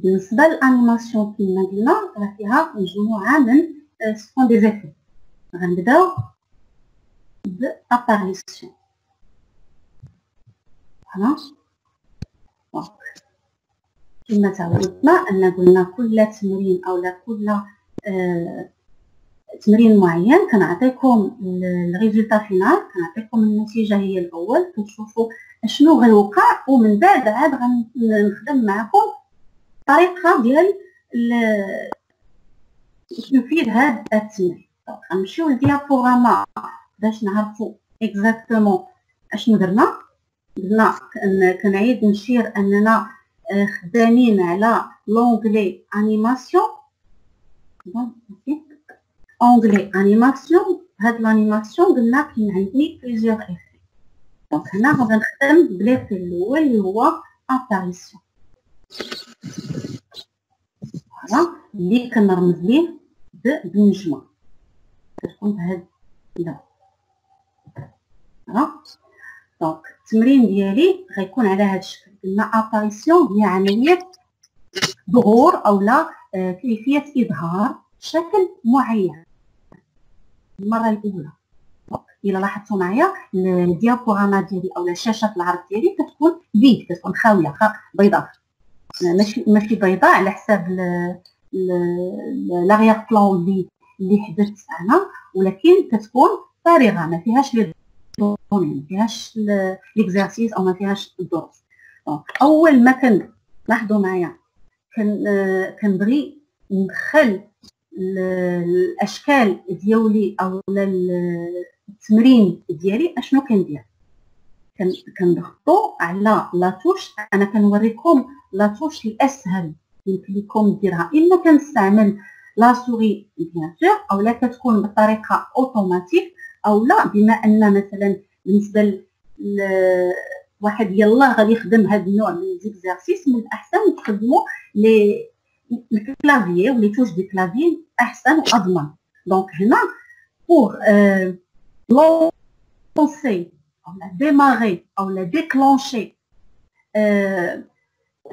بالنسبه للانيماسيون كما قلنا راه فيها مجموعه من سكون دي زيفي. غنبداو باباريسيون. خلاص كما تعودنا ان قلنا كل تمرين او كل تمرين معين كنعطيكم الريزلتا فينال، كنعطيكم النتيجه هي الاول، كتشوفوا شنو غيوقع، ومن بعد عاد غنخدم معكم الطريقه ديال تنفيذ هذا التمرين. غنمشيو للديابوراما باش نعرفوا اكزاكتومون اشنو درنا. كنعيد نشير اننا خدامين على لونغلي انيماسيون. اونغلي انيماسيون، هاد لانيماسيون قلنا كاين عندي بليزيور افي. دونك هنا غادي نخدم بليفي الاول اللي هو اباريسيون، فوالا اللي كنرمز ليه بالنجمه كتكون بهاد اللون. دونك التمرين ديالي غيكون على هاد الشكل. قلنا اباريسيون هي عمليه ظهور او لا كيفيه اظهار شكل معين المره الاولى. الا لاحظتوا معايا الديابوراما ديالي او شاشه العرض ديالي كتكون فيد، كتكون خاويه بيضاء، ماشي بيضاء على حساب لاغيير بلان اللي حدرت انا، ولكن كتكون فارغه ما فيهاش لي دوني، ما فيهاش ليكزارسيس او ما فيهاش الدروس. اول ما كنلاحظوا معايا كنبغي ندخل الاشكال ديالي او التمرين ديالي، اشنو كندير؟ كنضغطوا على لاطوش. انا كنوريكم لاطوش الاسهل يمكن لكم ديرها، اما كنستعمل لا سوري بيان سور، او لا كتكون بطريقه اوتوماتيك، او لا بما ان مثلا بالنسبه واحد يلا غادي يخدم هذا النوع من زيكزارسيس، من الاحسن تخدموا الكلافيي ولي توش دي كلافي احسن واضمن. دونك هنا بور لونسي او لا ديماري او لا ديكلونشي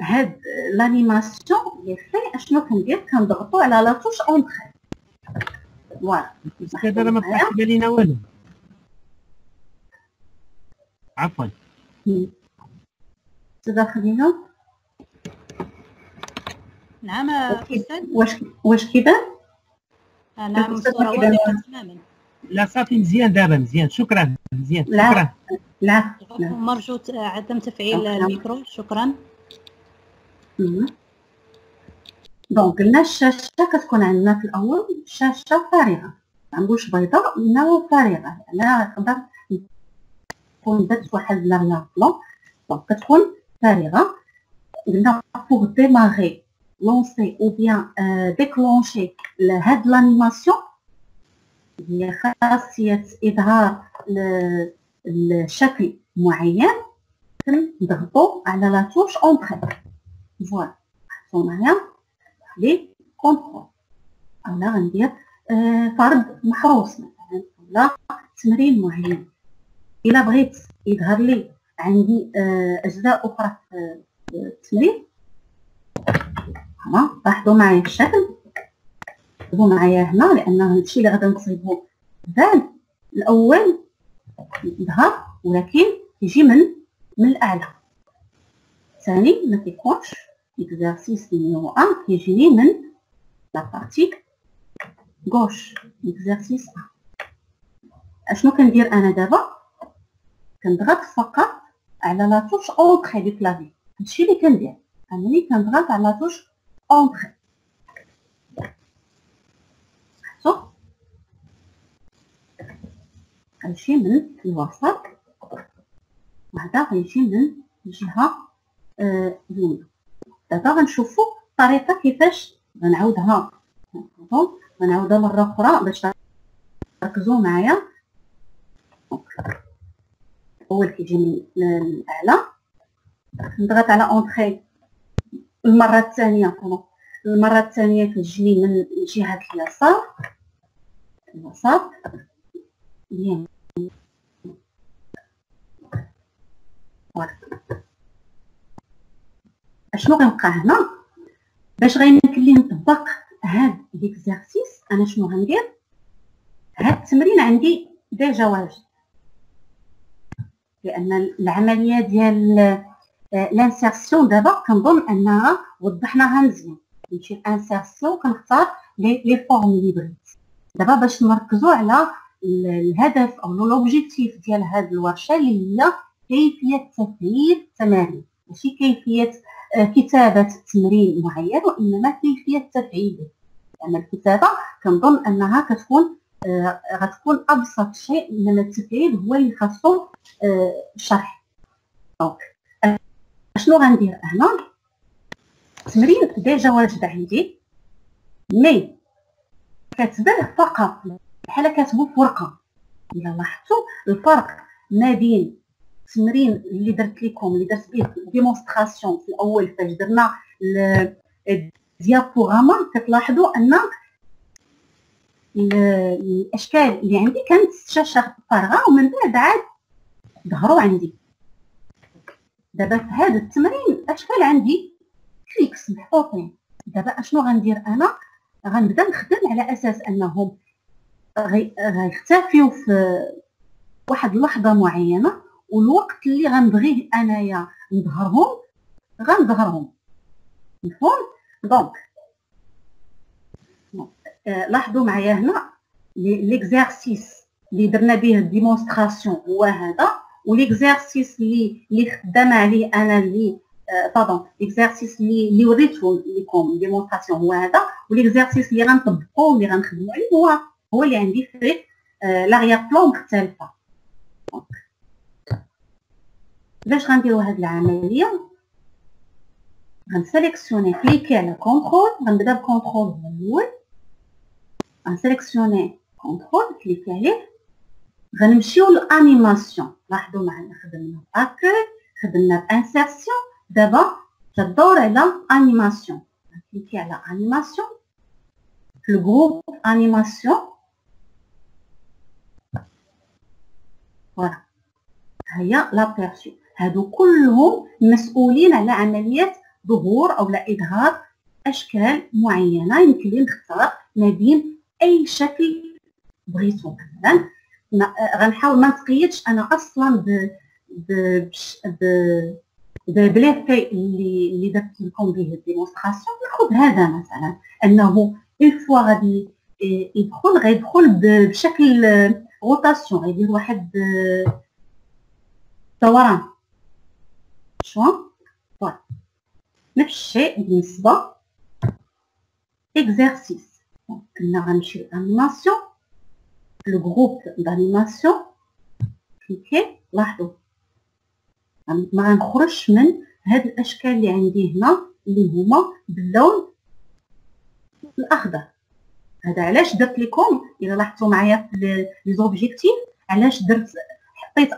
هاد لانيماسيون لي في، اشنو كندير؟ كنضغطوا على لا توش اونطري. فوالا دابا ما طلعش بالينا والو. عفوا تدخلينا. نعم استاذ. واش كيبان؟ نعم الصوره واضحه تماما. لا صافي مزيان دابا، مزيان شكرا. مزيان شكرا. لا مرجو عدم تفعيل الميكرو. شكرا. دونك قلنا الشاشه كتكون عندنا في الاول شاشه فارغه، ما نقولش بيضاء، انما فارغه، لان تقدر تكون درت واحد لاغيير بلون. دونك كتكون فارغه. قلنا بوغ ديماري لونسي او بيان ديكلونشي هاد لانيماسيون، هي خاصيه اظهار لشكل معين، كنضغطوا على لا توش اونطري. فوالا حطوا معايا لي كونترول، انا غندير فرض محروس مثلا ولا تمرين معين. الا بغيت يظهر لي عندي اجزاء اخرى في التمرين، لاحظوا معايا الشكل، كتبوا معايا هنا لان هادشي اللي غادي نصيبو. بان الاول يظهر ولكن يجي من الاعلى. ثاني ما كيكونش اكزارسيس نيميرو 1 كيجيني من لا بارتي غوش. اكزارسيس اشنو كندير انا دابا؟ كنضغط فقط على لا توش اونطري دو كلافي. هادشي اللي كندير، انني كنضغط على لا توش اونطري. شوف غيمشي من الوسط، وهذا غيمشي من الجهه اليمنى. دابا غنشوفوا الطريقه كيفاش غنعاودها مره اخرى باش تركزوا معايا. اول كيجي من الاعلى، نضغط على اونطري. المره الثانيه كتجيني من جهه اليسار، بيان. اشنو غنبقى هنا؟ باش غيمكن لي نطبق هاد ليكزارسيس انا شنو غندير؟ هاد التمرين عندي ديجا واجد، لان العمليه ديال لانسيرسيون دابا كنظن انها وضحناها مزيان. نمشي لانسيرسيون كنختار لي فورم لي بغيت. دابا باش نركزوا على الهدف او لوبجيكتيف ديال هاد الورشه اللي هي كيفيه تفعيل التمارين، ماشي كيفيه كتابه تمرين معين، وانما كيفيه تفعيله. لان الكتابه كنظن انها غتكون ابسط شيء، انما التفعيل هو اللي خاصو شرح. دونك شنو غندير هنا؟ التمرين ديجا واجد عندي، مي كتبه فقط بحال كاتبو في ورقه. الا لاحظتوا الفرق ما بين التمرين اللي درت لكم، اللي درت به ديمونستراسيون في الاول فاش درنا الديابوغراما، كتلاحظوا ان الاشكال اللي عندي كانت الشاشه فارغه ومن بعد عاد ظهروا عندي. دابا في هذا التمرين الاشكال عندي كليكس محطوطين. دابا اشنو غندير انا؟ غنبدا نخدم على اساس انهم غيختفيو في واحد اللحظه معينه، والوقت اللي غنبغيه انايا نظهرهم غنظهرهم. مفهوم؟ دونك لاحظوا معايا هنا ليكزارسيس اللي درنا به الديمونستراسيون هو هذا، وليكزارسيس اللي خدام عليه انا اللي ليكزارسيس اللي وريته لكم ديمونستراسيون هو هذا، وليكزارسيس اللي غنطبقوه اللي غنخدموا عليه هو اللي عندي في لاغيا بلون مختلفه. باش غنديروا هذه العمليه غنسيليكسيوني كليكي على كونترول، غنبدا بكونترول هو الاول، غنسيليكسيوني كونترول كليكي عليه، غنمشيو للانيماسيون. لاحظوا معنا خدمنا باكوي، خدمنا بانسيرسيون، دابا كدور على انيماسيون. كليكي على انيماسيون في الجروب انيماسيون. فوالا هيا لابيرسيو، هادو كلهم مسؤولين على عمليه ظهور او لا اظهار اشكال معينه. يمكن لي نختار ما بين اي شكل بغيتو. مثلا غنحاول ما نتقيدش انا اصلا بليفي اللي درت لكم به الديمونستراسيون. ناخذ هذا مثلا انه اون فوا غادي غيدخل بشكل روتاسيون، غيدير واحد دوران. شو فوالا نفس الشيء بالنسبه اكزرسيس. كنا غنمشي لانيماسيون، لو جروب دانيماسيون كليكي. لاحظوا ما غنخرجش من هاد الاشكال اللي عندي هنا اللي هما باللون الاخضر. هذا علاش درت لكم، الا لاحظتوا معايا في لي زوبجيكتيف، علاش درت حطيت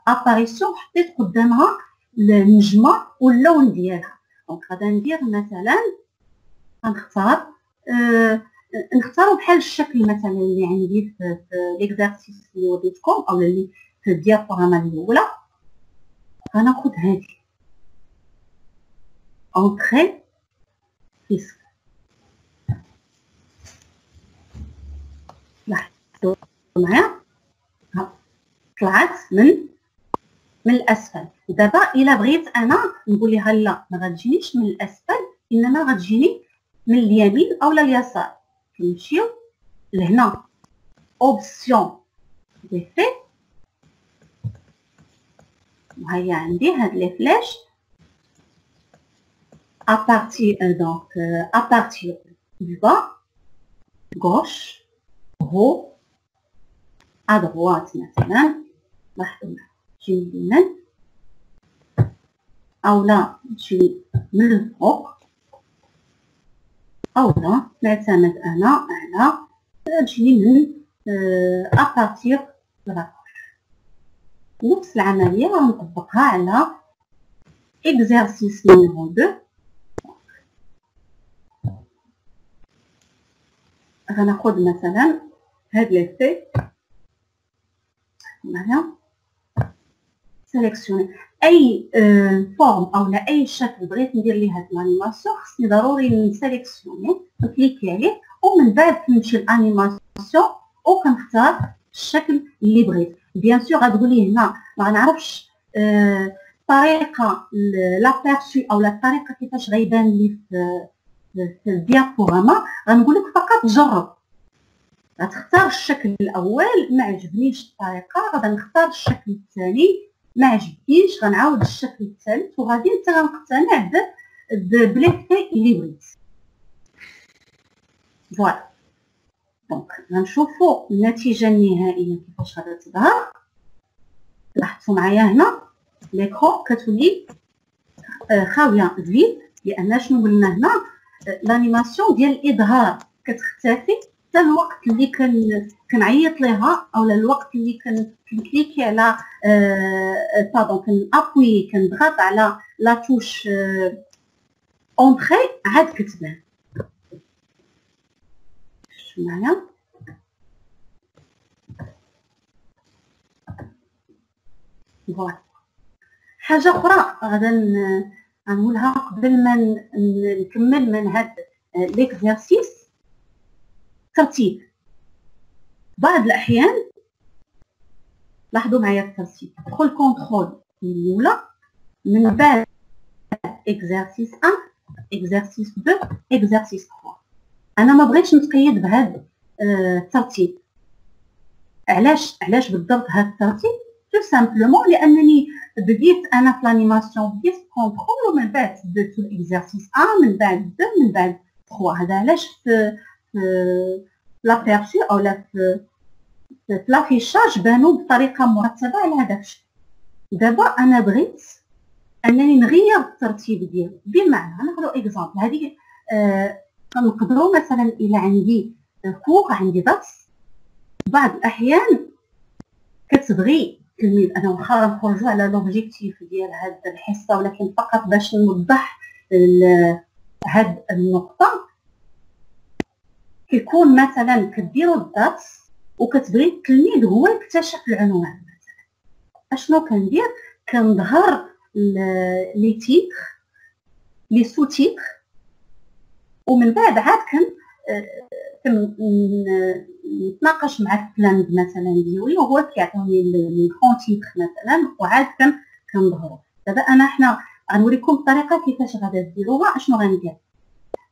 اباريسيون، حطيت قدامها النجمه واللون ديالها. دونك غادا ندير مثلا غنختار نختاروا بحال الشكل مثلا اللي عندي في ليكزارسيس اللي وريتكم او اللي في الديابوراما الاولى. غناخذ هذه اونطري فيسك. لاحظوا معايا طلعت من الاسفل. دابا الا بغيت انا نقول لها لا ما غتجينيش من الاسفل، انما غتجيني من اليمين او اليسار. كنمشيو لهنا اوبسيون ديفي، وهي عندي هاد لي فلاش à partir du bas, gauche, haut, à droite مثلا. لاحظوا تجي من اليمين او لا تجي من الفوق، او لا نعتمد انا على تجي من à partir de la gauche. نفس العمليه غنطبقها على exercice numéro 2. غناخذ مثلا هاد ليفي معايا، سيليكسيوني اي فورم او لا اي شكل بغيت ندير ليه هاد الانيماسيون، خصني ضروري نسيليكسيوني نكليكي عليه ومن بعد كنمشي للانيماسيون وكنختار الشكل اللي بغيت. بيان سور غتقولي هنا ما نعرفش الطريقه لابيرسو او الطريقه كيفاش غيبان لي في الديابوراما. غنقول لك فقط جرب، غتختار الشكل الاول ما عجبنيش الطريقه غادي نختار الشكل الثاني، ما عجبنيش غنعاود الشكل الثالث، وغادي انت غنقتنع بليفي اللي بغيت. فوالا دونك غنشوفوا النتيجه النهائيه كيفاش غادي تظهر. لاحظتوا معايا هنا ليكرون كتولي خاويه فيد، لان شنو قلنا هنا لانيماسيون ديال الاظهار كتختفي حتى الوقت اللي كنعيط ليها او الوقت اللي كنكليكي على بادون كنابوي كنضغط على لا توش اونطري عاد كتبان. شوف معايا فوالا. حاجه اخرى غادا غنقولها قبل ما نكمل من هاد ليكزارسيس، ترتيب. بعض الاحيان لاحظوا معايا الترتيب، دخل كونترول الاولى من بعد اكزارسيس 1 اكزارسيس 2 اكزارسيس 3. انا ما بغيتش نتقيد بهذا الترتيب. علاش بالضبط هذا الترتيب؟ تو سامبلومون لانني بديت انا في لانيماسيون بديت كونترول ومن بعد درت الاكزارسيس 1 من بعد 2 من بعد 3. هذا علاش في لابيرسو او لا في لافيشاج بانوا بطريقه مرتبه على هذاك الشيء. دابا انا بغيت انني نغير الترتيب ديالو، بمعنى ناخذ اكزامبل. هذه كنقدروا مثلا الى عندي كور عندي درس، بعض الاحيان كتبغي التلميذ، انا واخا غنخرجوا على لوبجيكتيف ديال هاد الحصه ولكن فقط باش نوضح هاد النقطه، كيكون مثلا كديروا الدرس وكتبغي التلميذ هو يكتشف العنوان مثلا. اشنو كندير؟ كنظهر لي تيتر لي سو تيتر ومن بعد عاد نتناقش مع التلاميذ مثلا ديالي وهو كيعطيوني الكون تيتر مثلا وعاد كنظهروا. دابا حنا غنوريكم الطريقه كيفاش غادا ديروها. اشنو غندير؟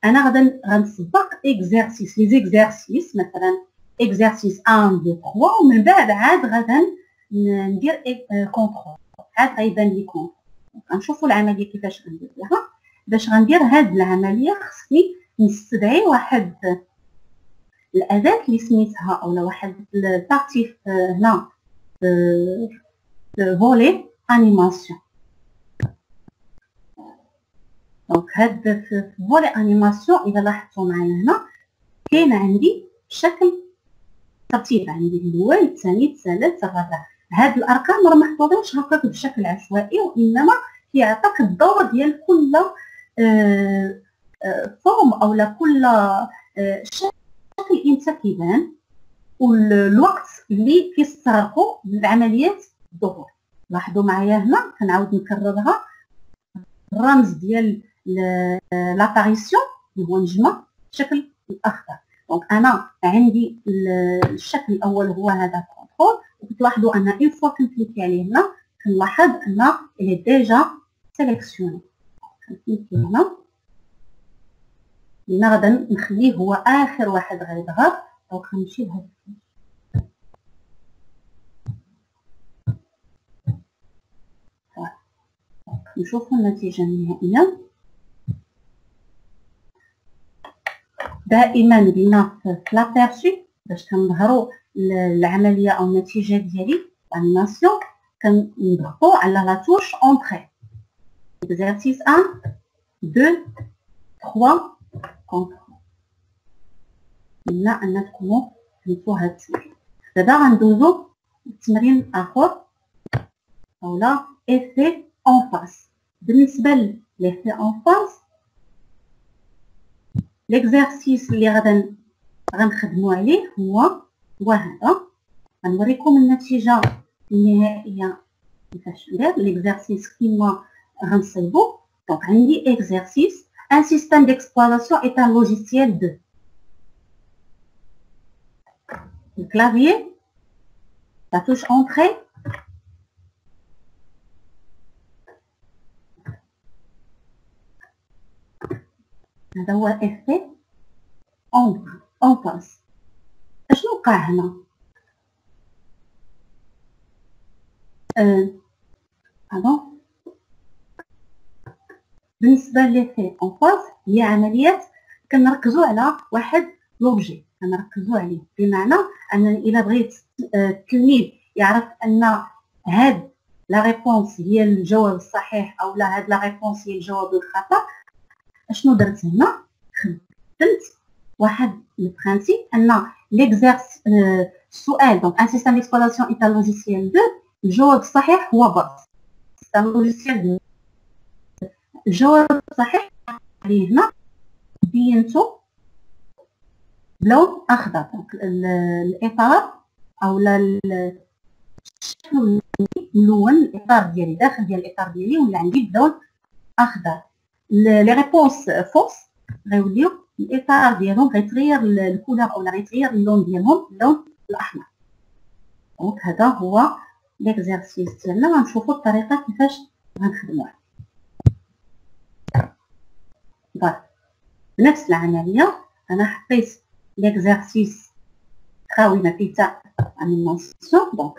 انا غادا غنسبق اكزارسيس لي زيكزارسيس مثلا اكزارسيس 1 2 3 ومن بعد عاد غادا ندير كونترول، عاد غيبان لي كونترول. غنشوفوا العمليه كيفاش غندير لها. باش غندير هاد العمليه خصني نستدعي واحد الاداه اللي سميتها اولا واحد البارتي هنا فولي انيماسيون. دونك هاد في فولي انيماسيون اذا لاحظتوا معايا هنا كاين عندي شكل ترتيب، عندي الاول الثاني الثالث الرابع. هاد الارقام راه محطوطينش هكاك بشكل عشوائي، وانما كيعطيك الدور ديال كل فورم اولا كل شكل انت كيبان والوقت اللي كيستغرقوا العمليات الظهور. لاحظوا معايا هنا كنعاود نكررها، الرمز ديال لاباريسيون اللي هو نجمه بشكل الاخضر. دونك انا عندي الشكل الاول هو هذا كونترول، وكتلاحظوا ان اون فوا كنكليكي عليه هنا كنلاحظ ان اللي ديجا سيليكسيوني. كنكليكي هنا لأن غادا نخليه هو اخر واحد غيظهر. دونك غنمشي لهذا نشوفوا النتيجه النهائيه. دائما قلنا في لابيرسو باش كنظهروا العمليه او النتيجه ديالي الانيماسيون كنضغطوا على لا توش اونطري اكزارسيس 1 2 3 كونترول. قلنا ان تكونوا فهمتوا هاد التمرين. دابا غندوزو لتمرين اخر اولا ايفي اون فاس. بالنسبه ليفي اون فاس ليكزارسيس اللي غنخدموا عليه هو هذا. غنوريكم النتيجه النهائيه كيفاش ندير ليكزارسيس كيما غنصايبو. دونك عندي اكزارسيس ان سيستيم ديكسبلواتاسيون اي ان لوجيسيال دو الكلافيي لا توش اونتري هذا هو افي اون باس. اشنو وقع هنا؟ pardon. بالنسبه لي اون باس هي عمليات كنركزوا على واحد لوبجي، كنركزوا عليه، بمعنى انني الا بغيت التلميذ يعرف ان هاد لا ريبونس هي الجواب الصحيح او لا هاد لا ريبونس هي الجواب الخطا، اشنو درت هنا؟ خدمت واحد البرانسيب ان ليكزارس السؤال دونك ان سيستيم ديكسبلواتاسيون اي ان لوجيسيال دو الجواب الصحيح هو باس سيستيم لوجيسيال. الجواب الصحيح عليه هنا بينتو بلون اخضر. دونك الاطار او الشكل ملون، الاطار ديالي داخل ديال الاطار ديالي ولا عندي بلون اخضر. لي ريبونس فوس غيوليو الاطار ديالهم غيتغير الكولور او غيتغير اللون ديالهم اللون الاحمر. دونك هذا هو ليكزارسيس ديالنا، غنشوفوا الطريقه كيفاش غنخدموه. نفس العمليه انا حطيت ليكزارسيس خاوي ما فيه حتى انيماسيون. دونك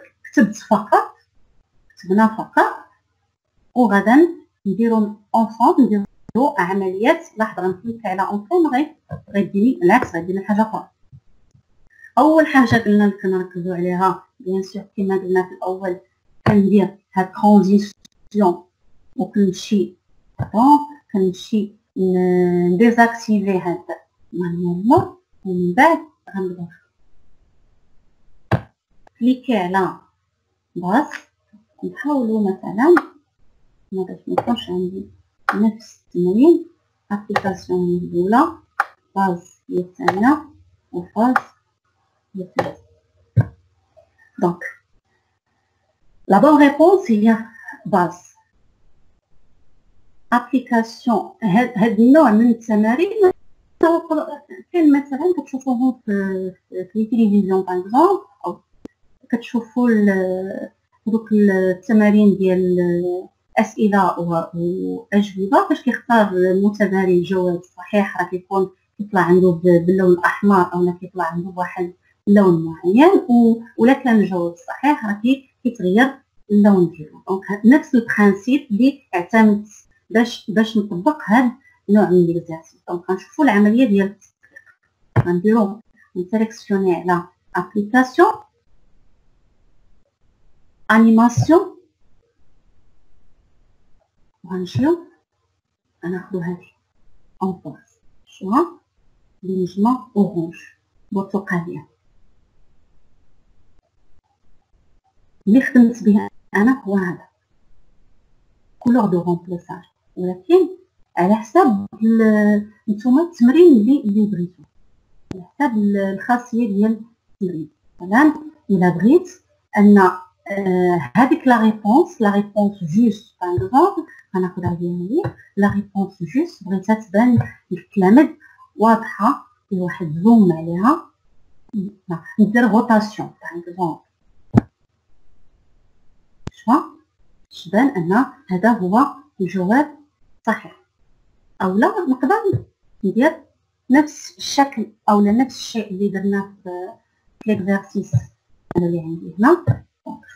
كتبنا فقط وغدا نديرو اونصومبل، نديرو عمليات. لاحظ غنكليك على اونصومبل غيديني العكس، غيديني حاجه اخرى. اول حاجه قلنا كنركزوا عليها بيان سور كما قلنا في الاول كندير هاد ترانزيسيون وكنمشي كنمشي نديزاكتيفي هاد مانيوالمون، ومن بعد غنبدا كليكي على باس. نحاولوا مثلا باش ميكونش عندي نفس التمرين ابليكاسيون الاولى باز هي الثانيه وفاز هي الثالثه. دونك لا بون ريبونس هي باز. ابليكاسيون هاد النوع من التمارين كاين مثلا كتشوفوهم في التلفزيون باغ اكزومبل، او كتشوفوا دوك التمارين ديال اسئله واجوبه فاش كيختار المتباري الجواب الصحيح راه كيكون كيطلع عنده باللون الاحمر او كيطلع عنده بواحد اللون معين، ولا كان الجواب الصحيح راه كيتغير اللون ديالو. دونك نفس البرانسيب اللي اعتمد باش نطبق هاد النوع من ليكزارسيس. دونك غنشوفوا العمليه ديال التطبيق. غنديرو نسيليكسيوني على ابليكاسيون انيماسيون وغنمشيو غناخدو هادي اون باس شوا لينجمون اورانج برتقاليه اللي خدمت بها انا هو هذا كولور دو رومبليساج، ولكن على حساب نتوما التمرين اللي بغيتو، على حساب الخاصيه ديال التمرين. مثلا الا بغيت ان هذيك لا ريبونس جوست باغ اكزومبل غناخدها ديالي لا ريبونس جوست بغيتها تبان للتلاميذ واضحه في واحد زوم عليها، ندير روتاسيون باغ اكزومبل تبان ان هذا هو الجواب صحيح. او لا نقدر ندير نفس الشكل او نفس الشيء اللي درناه في ليكزارسيس اللي عندي هنا.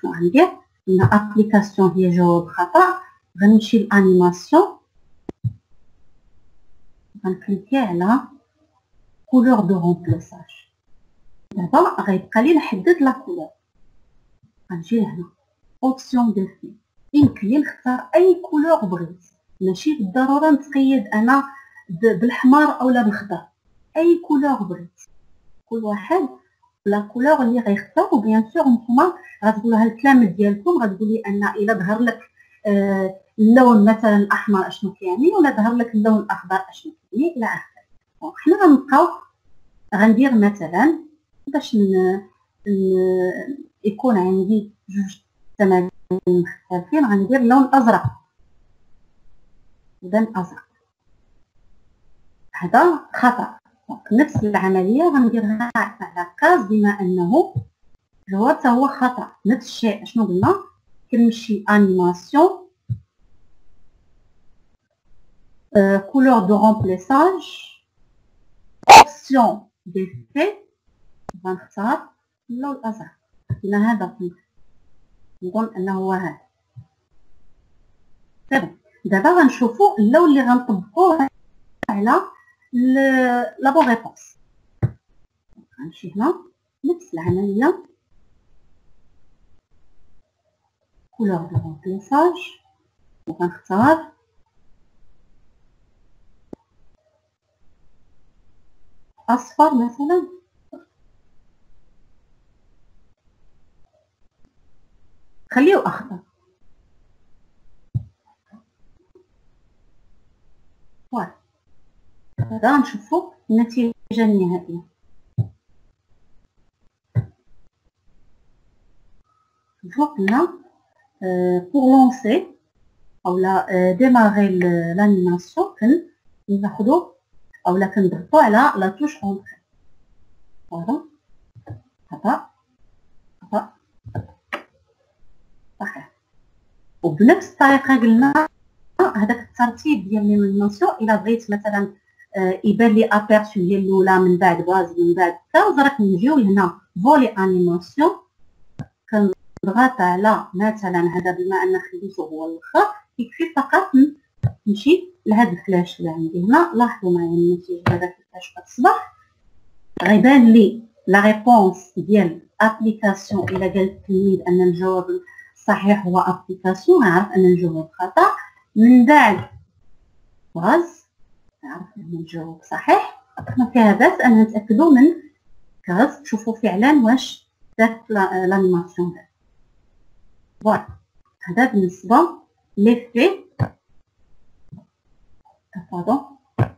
شنو غندير؟ هنا ابليكاسيون هي جواب خطا، غنمشي لانيماسيون غنكليكي على كولور دو رومبليساج. دابا غيبقى لي نحدد لا كولور، غنجي لهنا اوبسيون دو في يمكن لي نختار اي كولور بغيت، ماشي بالضروره نتقيد انا بالاحمر اولا بالخضر، اي كولور بغيت كل واحد لا كولور اللي غيختار. وبيان سور نتوما غتقولوا التلاميذ ديالكم غتقول لي ان الا ظهر لك اللون مثلا الاحمر اشنو كيعني، ولا ظهر لك اللون الاخضر اشنو كيعني الى اخره. حنا غنبقاو غندير مثلا باش يكون عندي جوج تمارين مختلفين غندير اللون الازرق. اذا ازرق هذا خطا. نفس العمليه غنديرها على كاز بما انه الجواب هو خطا. نفس الشيء شنو قلنا؟ كنمشي انيماسيون couleur de remplissage option d'effet غنختار اللون الازرق. هنا هذا نظن انه هو هذا. طيب دابا غنشوفوا اللون اللي غنطبقوه على لا بون ريبونس. غنمشي هنا نفس العمليه couleur de remplissage وغنختار اصفر مثلا. خليه اخضر. فوالا هذا نشوفوا النتيجه النهائيه. قلنا pour lancer او لا démarrer l'animation كناخذوا او لا كنضغطوا على لا توش اونتري. فوالا هذا صحيح. وبنفس الطريقه قلنا هذاك الترتيب ديال ليميناسيون. الا بغيت مثلا يبان لي ابيرتو ديال الاولى من بعد غاز من بعد كاز راك نجيو لهنا فولي انيماسيون كنضغط على مثلا هذا بما ان خليته هو الاخر يكفي فقط نمشي لهذا الفلاش اللي عندي هنا. لاحظوا معايا النتيجه هذا كيفاش كتصبح. غيبان لي لا ريبونس ديال ابليكاسيون. الا قال التلميذ ان الجواب الصحيح هو ابليكاسيون غنعرف ان الجواب خطا. من بعد غاز نعرف ان الجواب صحيح. ما فيها باس ان نتاكدوا من كاز تشوفوا فعلا واش دارت لانيماسيون. فوالا هذا بالنسبه ليفي.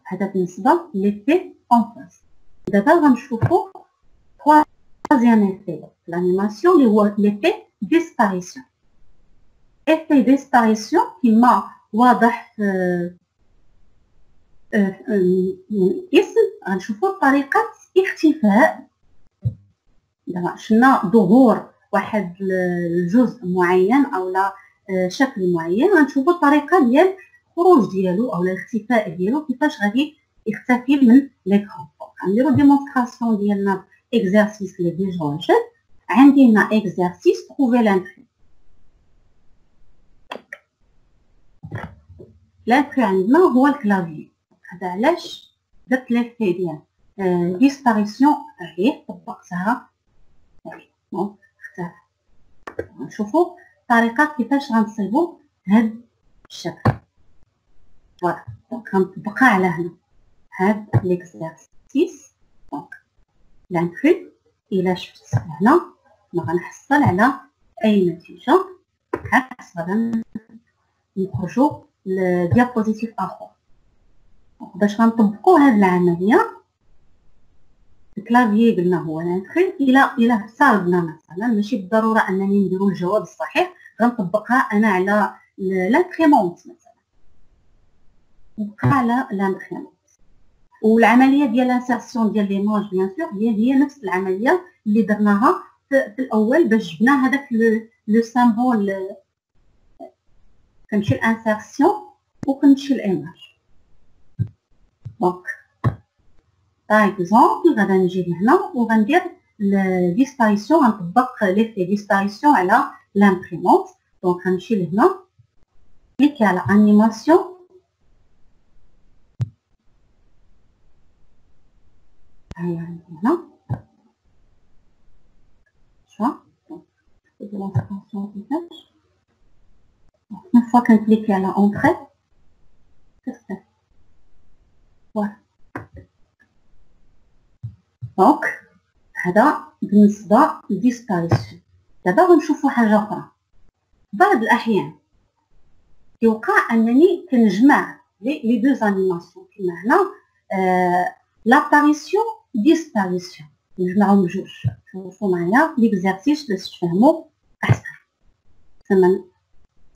هذا بالنسبه ليفي اون فاس. دابا غنشوفوا troisième effet l'animation اللي هو l'effet disparition. effet disparition كما واضح في الاسم غنشوفوا طريقه اختفاء. دابا شفنا ظهور واحد الجزء معين او لا شكل معين غنشوفوا الطريقه ديال الخروج ديالو او الاختفاء ديالو كيفاش غادي يختفي من ليكرون. غنديرو ديمونستراسيون ديالنا اكزرسيس اللي ديجا واجد. عندي هنا اكزرسيس تروفي لانتري. لانتري عندنا هو الكلافي. هذا علاش درت ليفي ديال ديسباريسيون عليه طبقتها عليه. دونك اختفى. نشوفوا الطريقه كيفاش غنصيبوا هذا الشكل. فوالا دونك غنطبقها على هنا هاد ليكزرسيس. دونك لانتري الى شفت هنا ما غنحصل على اي نتيجه. عكس غادا نخرجوا لديابوزيتيف اخر. باش غنطبقوا هاد العمليه الكلافيي قلنا هو لانتري. الى افترضنا مثلا ماشي بالضروره انني نديرو الجواب الصحيح غنطبقها انا على لانتريمونت مثلا. نبقى على لانتريمونت. والعمليه ديال الانسيرسيون ديال ليماج بيان سور هي نفس العمليه اللي درناها في الاول باش جبنا هذاك لو سامبول. كنمشي الانسيرسيون وكنمشي الايماج. دونك باغ اكزومبل غادا نجي لهنا وغندير ديسباريسيون. غنطبق ليفي ديسباريسيون على لامبريمونت. دونك غنمشي لهنا كليكي على انيماسيون. هيا عندي هنا شوف ديمونستراسيون كيفاش. une fois كنكليكي على اونتري كتفتح. فوالا دونك هذا بالنسبه للديسباريسيون. دابا غنشوفوا حاجه اخرى. بعض الاحيان كيوقع انني كنجمع لي دو انيماسيون كيما هنا لاباريسيون ديسباريسيون نجمعهم بجوج. شوفوا معايا ليكزارسيس باش تفهموا احسن. تما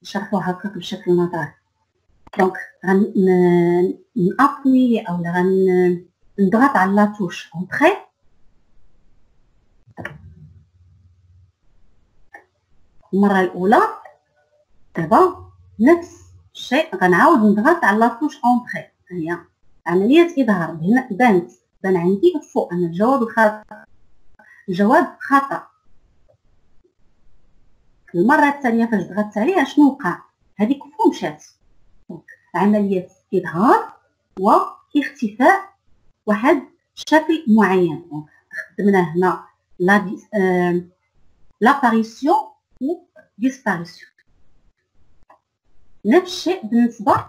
نشرحوها هكاك بشكل نظري. دونك نابوي او نضغط على لاتوش اونتري، المره الاولى. دابا نفس الشيء غنعاود نضغط على لاتوش اونتري. هي عمليه اظهار. هنا بان عندي فوق ان الجواب خطا. المره الثانيه فاش ضغطت عليها شنو وقع؟ هذيك فوق مشات. عمليه اظهار واختفاء واحد شكل معين. خدمنا هنا لاباريسيون و ديسباريسيون. نفس الشيء بالنسبه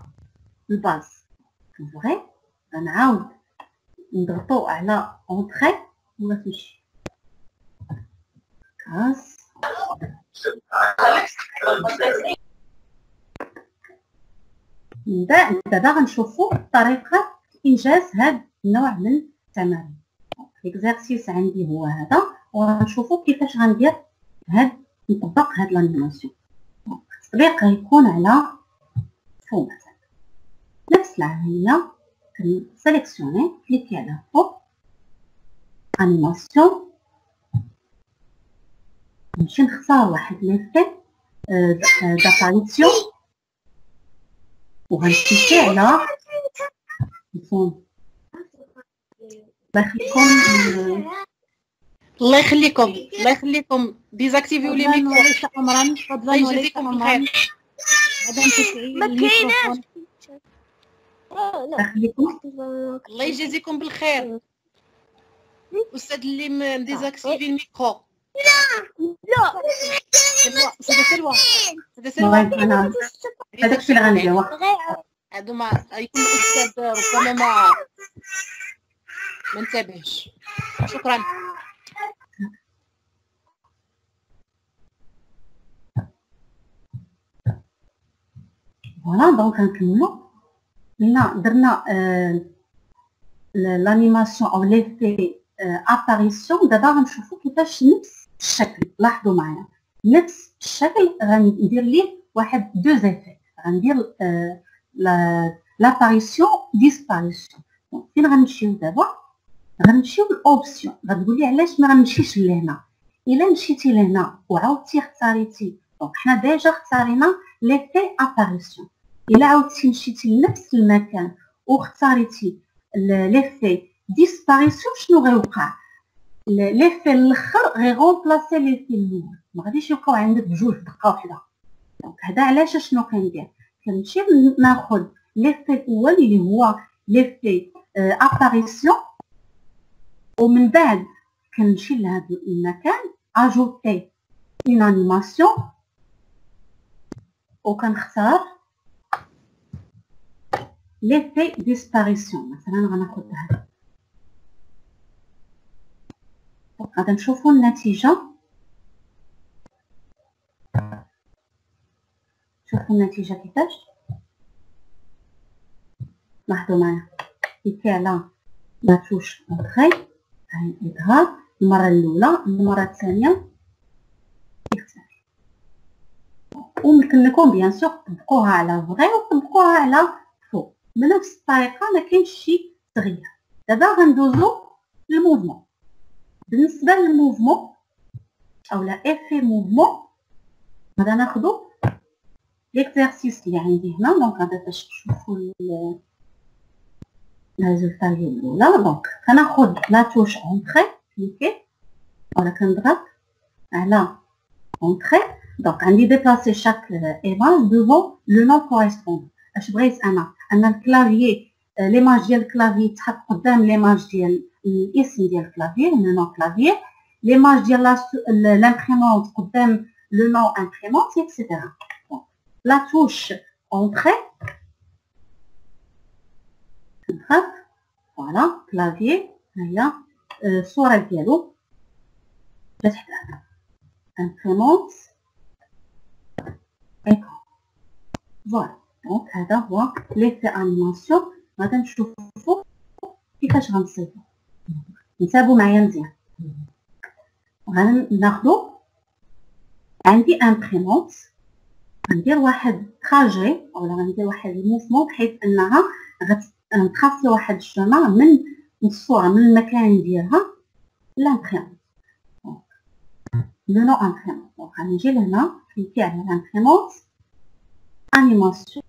للباز. فغي غنعاود نضغطو على اونتري ولا تمشي كاس. دابا غنشوفوا طريقه انجاز هذا النوع من التمارين. الاكزرسيس عندي هو هذا، وغنشوفوا كيفاش غندير نطبق هاد لانيماسيون. التطبيق غيكون على فوق مثلا نفس العمليه. كنسيليكسيوني كليكي على فوق انيماسيون، نمشي نختار واحد ليفي داباريسيون وغنكليكي على الفون. الله يخليكم ديزاكتيفيو لي ميكرو. الله يجزيكم بالخير. عدم تفعيل الميكروفون. الله يجزيكم بالخير. استاذ اللي مديزاكتيفي الميكرو. سلوى هذاك الشيء اللي غندير. هادو ما يكون الاستاذ ربما ما انتبهش. شكرا. فوالا دونك نكملو. درنا لانيماسيون او ليفي اباريسيون. دابا غنشوفو كيفاش نفس الشكل. لاحظوا معايا نفس الشكل غندير ليه واحد دو زيفي. غندير لاباريسيون ديسباريسيون. فين غنمشيو دابا؟ غنمشيو للاوبسيون. غتقولي علاش ما غنمشيش لهنا؟ الا مشيتي لهنا وعاودتي اختاريتي، دونك حنا ديجا اختارينا ليفي اباريسيون. الا عاودتي مشيتي لنفس المكان واختاريتي ليفي ديسباريسيون، شنو غيوقع؟ ليفي الاخر غيغومبلاسي ليفي الاول. ما غاديش يبقاو عندك بجوج في دقه واحده. دونك هذا علاش شنو كندير؟ كنمشي ناخذ ليفي الاول اللي هو ليفي اباريسيون، ومن بعد كنمشي لهذا المكان اجوتي اون انيماسيون وكنختار ليفي ديسباريسيون. مثلا غناخذ هذا. غادي نشوفوا النتيجه. شوفوا النتيجه كيفاش. لاحظوا معايا كليكي على لاتوش اونتري، هاي اظهار المره الاولى. المره الثانيه اختفي. وممكن لكم بيان سور تطبقوها على فغي وتطبقوها على فوق بنفس الطريقه، ما كاينش شي تغيير. دابا غندوزو للموفمون. بالنسبه للموفمون او لا افي موفمون، غادا ناخذو ليكزارسيس اللي عندي هنا. دونك غادا باش تشوفوا الريزولتا ديال الاولى. دونك كناخذ لاتوش اونتري كليكي ولا كنضغط على اونتري. دونك عندي ديبلاسي شاك ايماج دوفون لو نون كوريسبوند. اش بغيت انا ان الكلافيي ليماج ديال الكلافيي تحط قدام ليماج ديال الاسم ديال الكلافيي، لو نون كلافيي. ليماج ديال لامبريمونت قدام لو نون امبريمونت اكسيتيرا. لا توش اونتري نضغط فوالا كلافيي. هيا الصوره ديالو جات حدانا امبريمونت ايكون. فوالا دونك هذا هو ليفي انيماسيون. غادا نشوفو كيفاش غنصيبو. نتابعوا معايا مزيان. غناخدو عندي امبريمونت غندير واحد تراجي اولا غندير واحد الموفمون بحيث انها غتخاصي واحد الشومان من الصوره من المكان ديالها لامبريمون. لو نو امبريمون غنجي لهنا كليكي على لامبريمون انيماسيون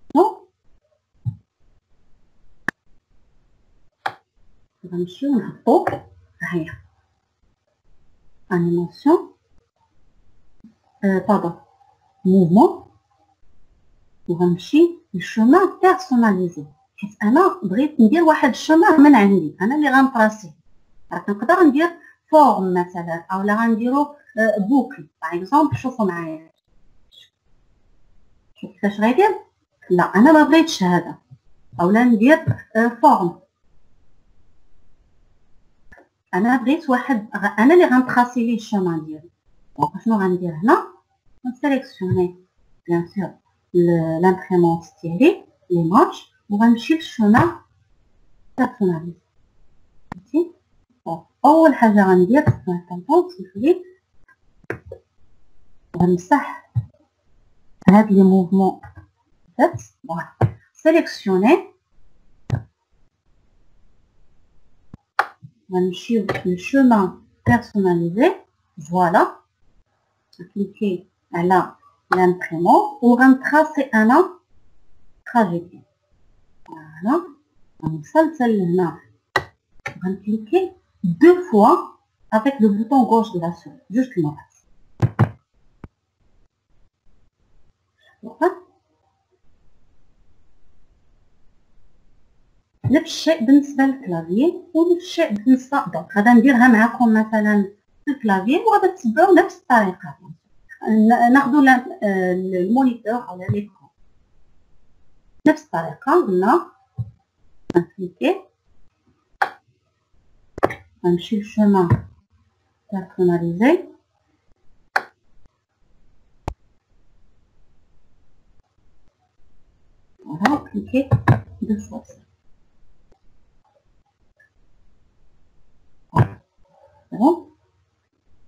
غنمشيو نهبطو ها هي انيماسيون باردون موفمون وغنمشي للشومان بيرسوناليزي حيت انا بغيت ندير واحد الشومان من عندي انا اللي غنطراسي. نقدر ندير فورم مثلا اولا غنديرو بوكل باغ اكزومبل. شوفوا معايا شوف كيفاش غيدير. لا انا ما بغيتش هذا اولا ندير فورم. انا بغيت واحد انا اللي غنطراسي ليه الشومان ديالي. شنو غندير هنا؟ غنسيليكسيوني بيان سور لامبريمونط ديالي لي مارش وغنمشي للشومان بيرسوناليزي. فهمتي؟ اول حاجه غندير سيفلي غنمسح هاد لي موفمون فات فوالا سيليكسيوني غنمشيو للشومان بيرسوناليزي فوالا كليكي على لامبريمون وغنتراسي انا تراجيكي فوالا غنوصل حتى لهنا غنكليكي دو فوا افيك لو بوطون غوش دو لا سوري جوج مرات. نفس الشيء بالنسبه للكلافيي ونفس الشيء بالنسبه دونك غادا نديرها معكم مثلا في الكلافيي وغادا تتبعوا نفس الطريقه. ناخذوا المونيتور على ليكرون نفس الطريقه. قلنا غنكليكي غنمشي للشومان بيرسوناليزي فوالا كليكي دو فوا.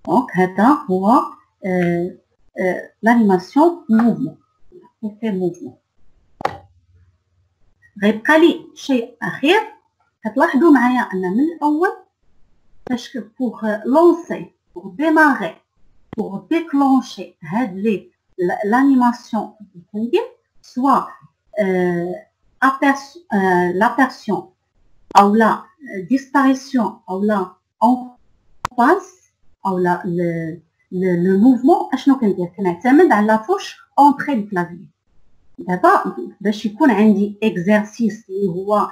دونك هذا هو l'animation mouvement. effet mouvement. غيبقى لي شيء اخير كتلاحظوا معايا ان من الاول فاش بوغ لونسي بوغ ديماري بوغ ديكلونشي هاد لي l'animation اللي كندير سوا l'aperçon او لا disparition او لا en passe او لا لو موفمون. اشنو كندير؟ كنعتمد على لاتوش اونطري الكلافيي. دابا باش يكون عندي اكزرسيس اللي هو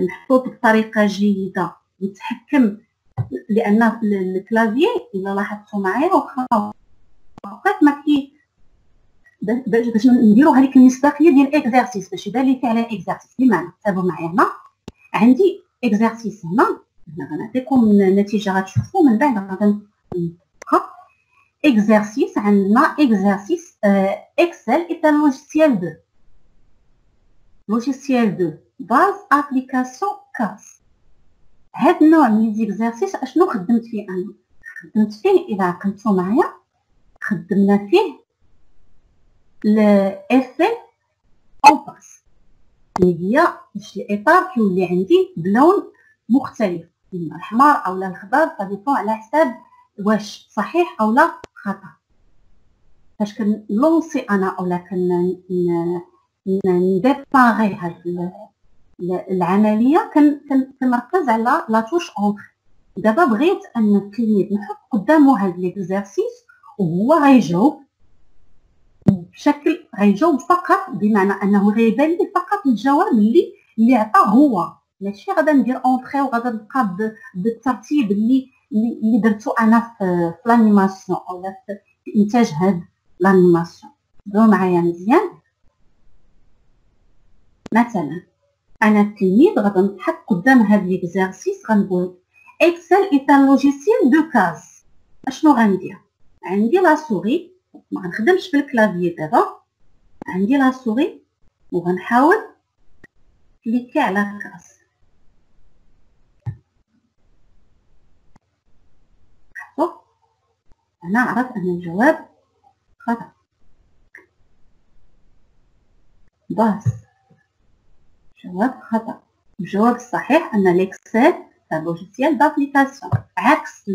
محطوط بطريقه جيده متحكم لان الكلافيي الا لاحظتوا معايا واخا اوقات ما كي باش نديروا هذيك المصداقيه ديال الاكزرسيس باش يبان لك على اكزرسيس. بمعنى تابعوا معايا هنا عندي اكزرسيس هنا غنعطيكم النتيجه غتشوفوا من بعد غنبقى exercice عندنا exercice Excel est un logiciel 2 logiciel 2 base application CAS. هاد النوع من ليزيكزارسيس اشنو خدمت فيه انا؟ خدمت فيه اذا عقلتوا معايا خدمنا فيه الافي اون باس اللي هي باش الاطار كيولي عندي بلون مختلف اما الاحمر او الخضر فديبون على حساب واش صحيح او لا خطا. فاش كنلونسي انا اولا نديباري هاد العمليه كنركز على لاتوش اونطري. دابا بغيت ان التلميذ نحط قدامه هاد ليكزارسيس وهو غيجاوب بشكل غيجاوب فقط بمعنى انه غيبان لي فقط الجواب اللي عطاه هو ماشي غادا ندير اونطري وغادا نبقى بالترتيب اللي درتو انا في لانيماسيون اولا في انتاج هاد لانيماسيون. دو معايا مزيان. مثلا انا التلميذ غادا نحط قدام هاد ليكزارسيس غنقول اكسل ايت ان لوجيسيال دو كاز. اشنو غندير؟ عندي لا سوري ما غنخدمش بالكلافيي دابا عندي لا سوري وغنحاول كليكي على كاز انا عرفت ان الجواب خطا. باس. جواب خطأ. الجواب الصحيح أن الإكسل لوجيسيال دابليكاسيون عكس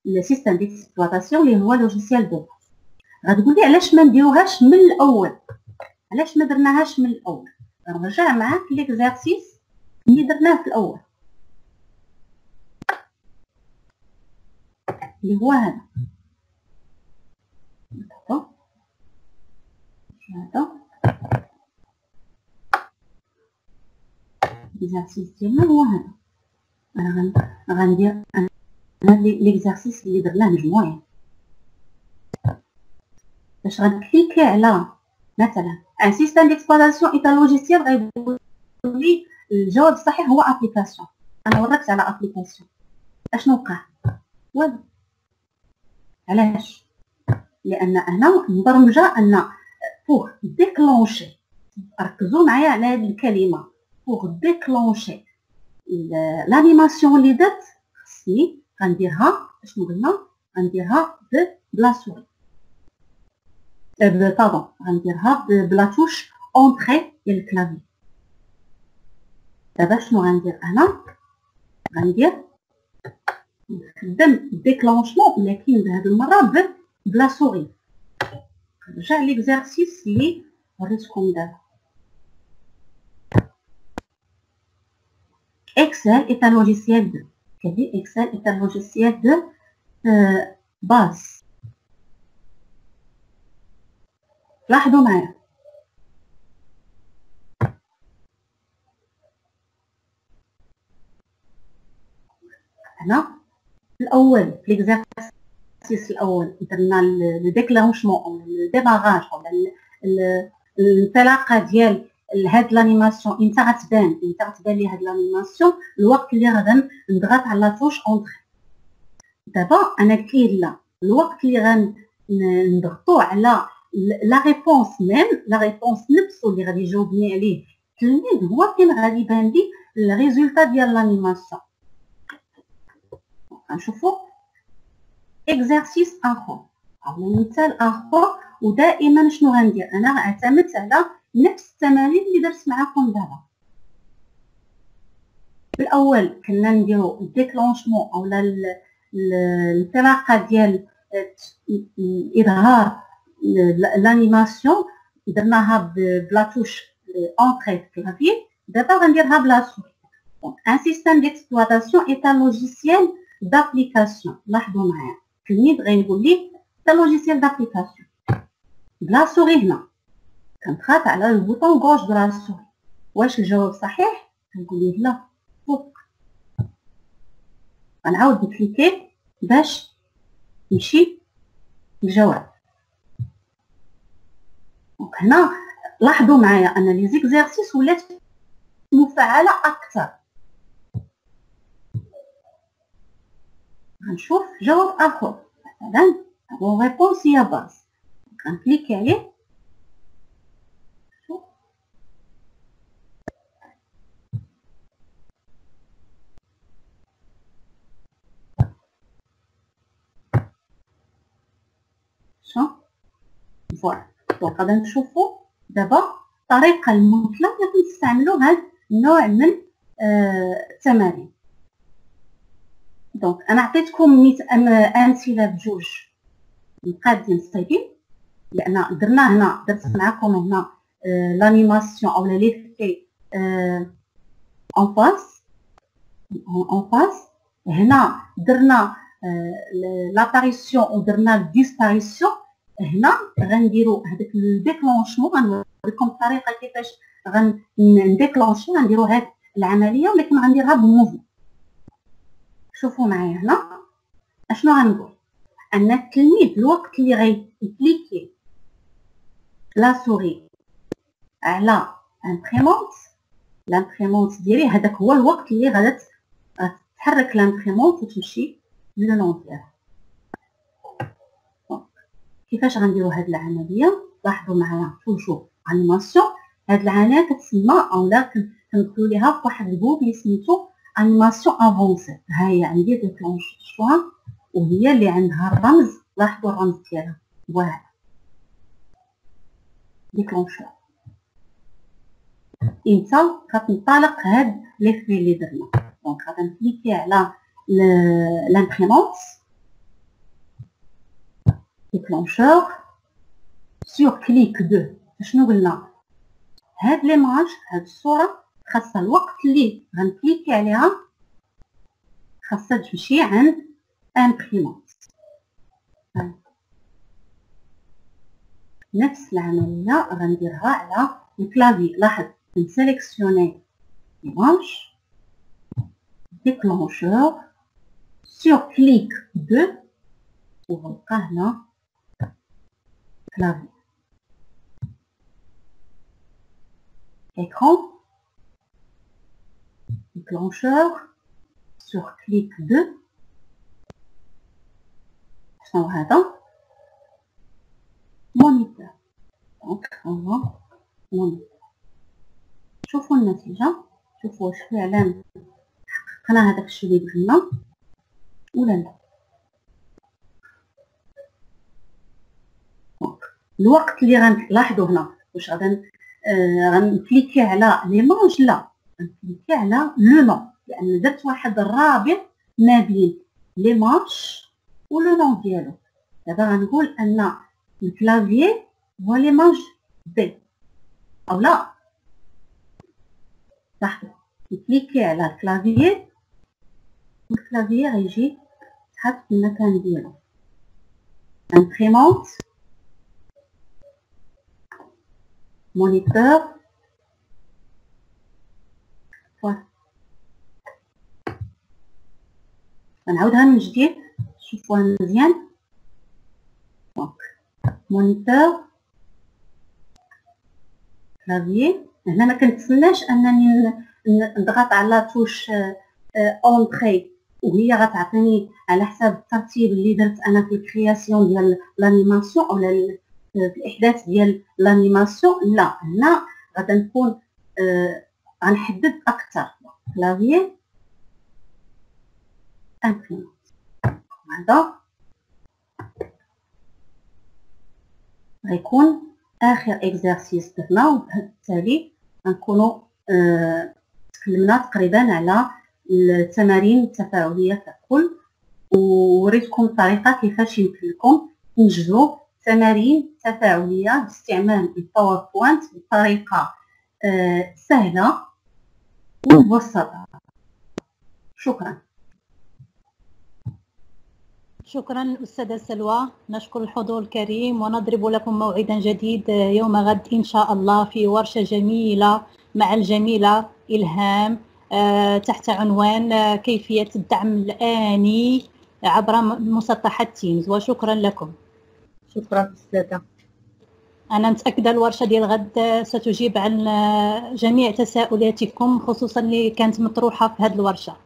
السيستم ديكسبلوطاسيون اللي هو لوجيسيال دو. غتقولي علاش ما نديروهاش من الأول، علاش ما درناهاش من الأول؟ نرجع معاك ليكزارسيس اللي درناه في الأول اللي هو هذا. ليكزارسيس ديالنا هو هذا. انا غندير ليكزارسيس اللي درناه مجموعين باش غنكليكي على مثلا ان سيستم ديكسبلوطاسيون ايتا لوجيسيال، غيقول لي الجواب الصحيح هو ابليكاسيون. انا وركت على ابليكاسيون، اشنو وقع؟ والو. علاش؟ لان هنا مبرمجه ان بوغ ديكلونشي، ركزوا معايا على هذه الكلمه، بوغ ديكلونشي لانيماسيون اللي درت خصني غنديرها شنو قلنا؟ غنديرها بلا سوري، باردون غنديرها بلا توش اونطري ديال الكلافي. دابا شنو غندير هنا؟ غندير نخدم ديكلونشمون ولكن بهاد المره بلا سوري. نرجع ليكزارسيس اللي وريتكم دابا. Excel est un logiciel de. Excel est un logiciel de base. لاحظوا معايا هنا الاول في ليكزارسيس الاول درنا الديكلونشمون او الديماراج او الانطلاقه ديال هاد لانيماسيون. انت غتبان لي هاد لانيماسيون الوقت اللي غادا نضغط على لاطوش اونطري. دابا انا قلت ليه لا، الوقت اللي غنضغطو على لا ريبونس ميم، لا ريبونس نفسو اللي غادي يجاوبني عليه التلميذ هو فين غادي يبان لي الريزولتا ديال لانيماسيون. غنشوفو اكزارسيس اخر او مثال اخر، ودائما شنو غندير؟ انا اعتمدت على نفس التمارين اللي درت معكم دابا. في الاول كنا نديرو الديكلونشمون اولا الانطلاقه ديال اظهار لانيماسيون، درناها بلا توش اونطري كلافي. دابا غنديرها بلا سوري. دونك ان سيستم ديكسبلوطاسيون اي ان لوجيسيال دابليكاسيون. لاحظوا معايا التلميذ غيقول لي سي لوجيسيال دابليكاسيون بلا سوري. هنا كنضغط على البوطون غوش دو لا سوري. واش الجواب صحيح؟ كنقول ليه لا فوق. غنعاود نكليكي باش نمشي للجواب. دونك هنا لاحظوا معايا ان لي زيكزارسيس ولات مفعله اكثر. غنشوف جواب اخر مثلا بون ريبونس هي باز. غنكليكي عليه فوالا. دونك غادي نشوفو دابا الطريقه المثلى اللي كنستعملو هاد النوع من التمارين. دونك انا عطيتكم امثله بجوج مقادين صغيرين، لان درنا هنا درت معكم هنا لانيماسيون او ليفي اون فاس. هنا درنا لاباريسيون ودرنا الديسباريسيون. هنا غنديرو هذاك الديكلونشمون. غنوريكم الطريقه كيفاش غنديكلونشي، غنديرو هاد العمليه ولكن غنديرها بالموفمون. شوفوا معايا هنا اشنو غنقول؟ ان التلميذ الوقت اللي غيكليكي لا سوري على لامبريمونت ديالي، هذاك هو الوقت اللي غادا تحرك لامبريمونت وتمشي لو لون ديالها. كيفاش غنديرو هاد العمليه؟ لاحظوا معايا توجور انيماسيون. هاد العمليه كتسمى اولا كنقولوا ليها فواحد البوب اللي سميتو انيماسيون افونسي. ها هي عندي ديكلونشوها وهي اللي عندها الرمز. لاحظوا الرمز ديالها، فوالا ديكلونشوها. امتى غتنطلق هاد ليفي اللي درنا. دونك غنكليكي على لامبريمونت ديكلونشور سور كليك 2. شنو قلنا؟ هاد ليماج هاد الصوره خاصها الوقت اللي غنكليكي عليها خاصها تمشي عند امبريمونت. نفس العمليه غنديرها على الكلافي. لاحظ نسيليكسيوني ليماج déclencheur sur clic 2 وغنلقى هنا كلافي. écran déclencheur sur clic 2. شنو هذا؟ مونيتور. دونك هو مونيتور. شوفوا النتيجه، شوفوا واش فعلا حققنا هذاك الشيء اللي بغينا ولا لا. الوقت اللي غنلاحظوا هنا واش غنكليكي على ليماج؟ لا، غنكليكي على لو نون، لان درت واحد الرابط ما بين ليماج و لو نون ديالو. دابا غنقول ان الكلافيي هو ليماج بي او لا. لاحظوا كليكي على الكلافيي والكلافيي غيجي تحط في المكان ديالو. امبريمونت مونيتور. فوالا غنعاودها من جديد شوفوها مزيان. دونك مونيتور كلافيي. هنا ما كنتسناش انني نضغط على توش اونطري وهي غتعطيني على حساب الترتيب اللي درت انا في الكرياسيون ديال لانيماسيون او في الاحداث ديال لانيماسيون. لا، هنا غادا نكون غنحدد اكثر. كلافيي امبريمونت. هذا غيكون اخر اكزرسيس درنا، وبالتالي غنكونوا تكلمنا تقريبا على التمارين التفاعليه ككل، ووريتكم الطريقه كيفاش يمكن لكم تنجزوا تمارين تفاعليه باستعمال الباوربوينت بطريقه سهله ومبسطه. شكرا. شكرا أستاذة سلوى، نشكر الحضور الكريم ونضرب لكم موعدا جديد يوم غد إن شاء الله في ورشة جميلة مع الجميلة إلهام تحت عنوان كيفية الدعم الآني عبر مسطحات تيمز. وشكرا لكم. شكرا أستاذة. أنا متأكدة الورشة ديال غد ستجيب عن جميع تساؤلاتكم، خصوصا اللي كانت مطروحة في هذه الورشة.